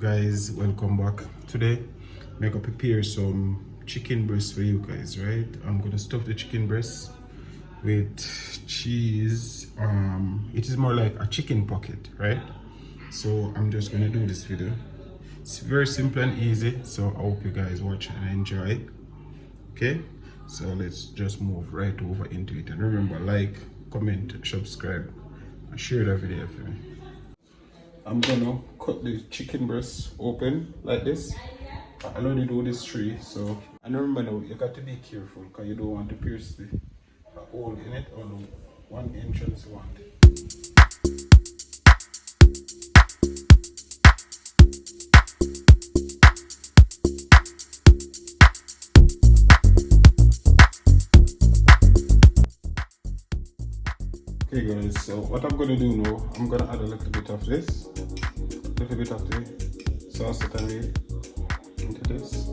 Guys, welcome back. Today I'm gonna prepare some chicken breast for you guys, right? I'm gonna stuff the chicken breast with cheese. It is more like a chicken pocket, right? So I'm just gonna do this video. It's very simple and easy, so I hope you guys watch and enjoy. Okay, so let's just move right over into it, and remember, like, comment, subscribe, and share the video for me. I'm gonna cut the chicken breast open like this. I already do this three, so and remember now, you got to be careful because you don't want to pierce the hole in it or the one entrance you want. Okay guys, so what I'm gonna do now, I'm gonna add a little bit of this, a little bit of the sauce that I made into this.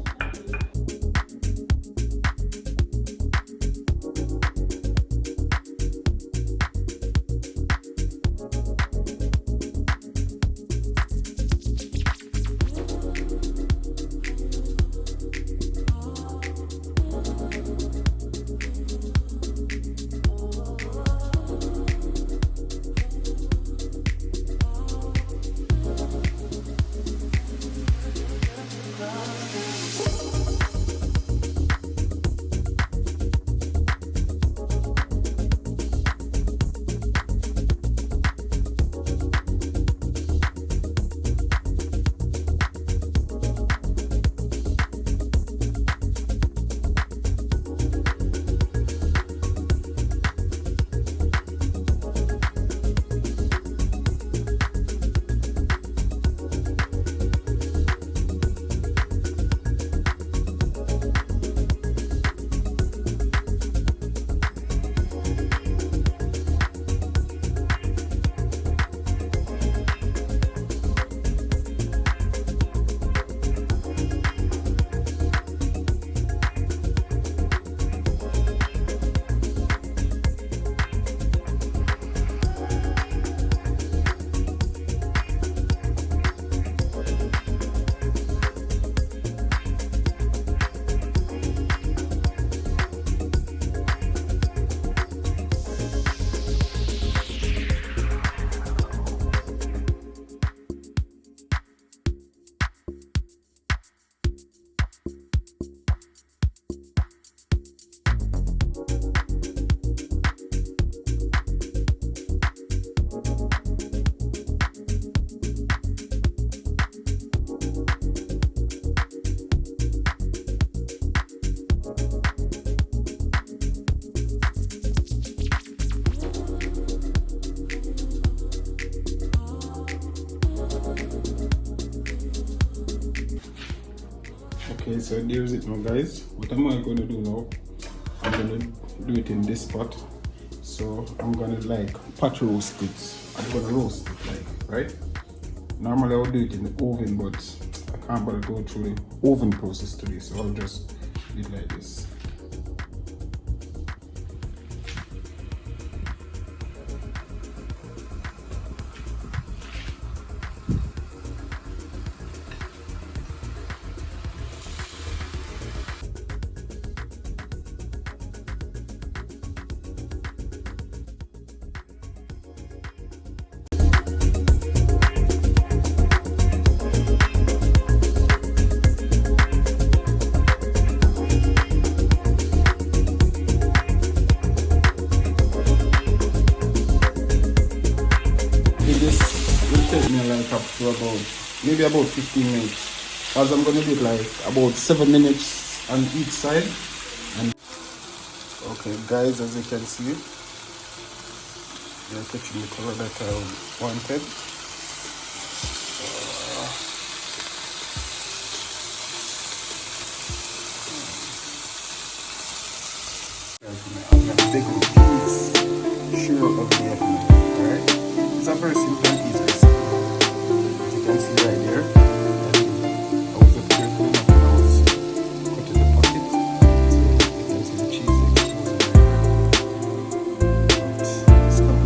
Okay, so there's it now guys. What am I gonna do now? I'm gonna do it in this pot. So I'm gonna like pot roast it. I'm gonna roast it like, right? Normally I would do it in the oven, but I can't bother go through the oven process today, so I'll just do it like this. Take me like up to about maybe about 15 minutes, as I'm gonna do it like about 7 minutes on each side. And okay guys, as you can see, they're taking the color that I wanted. I'm gonna take the piece sure of the opening. Alright, it's a very simple and easy recipe. As you can see right there, I was just careful enough when I was cutting the pocket. So you can see the cheese exposing right there. But it's not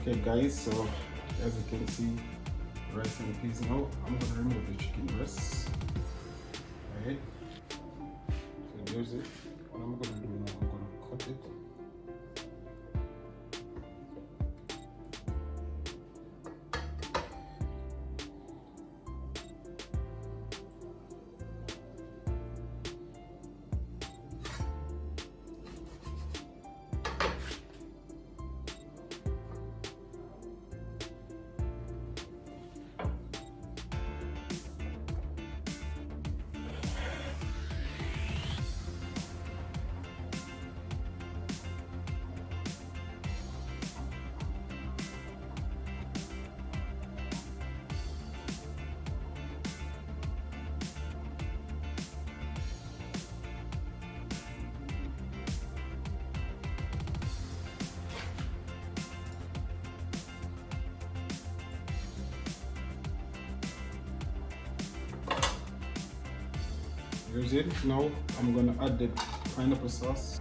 Okay guys, so as you can see, rice and peas now. I'm gonna remove the chicken breast. Right? So there's it. What I'm gonna do now, I'm gonna cut it. Here's it. Now I'm gonna add the pineapple sauce.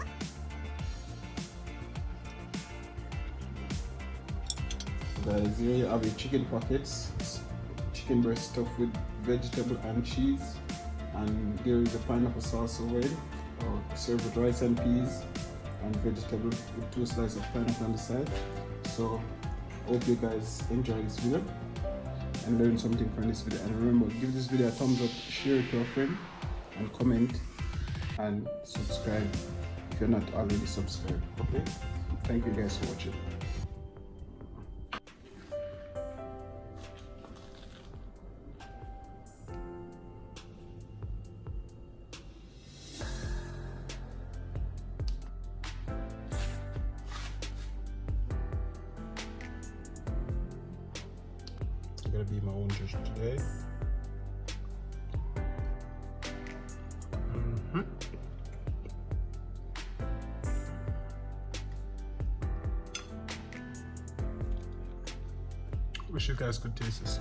Guys, here you have your chicken pockets, chicken breast stuffed with vegetable and cheese, and there is the pineapple sauce already. Served with rice and peas and vegetable with 2 slices of pineapple on the side. So hope you guys enjoy this video and learn something from this video. And remember, give this video a thumbs up, share it to a friend, and comment and subscribe if you're not already subscribed. Okay, thank you guys for watching. I'm gonna be my own judge today. Wish you guys could taste this.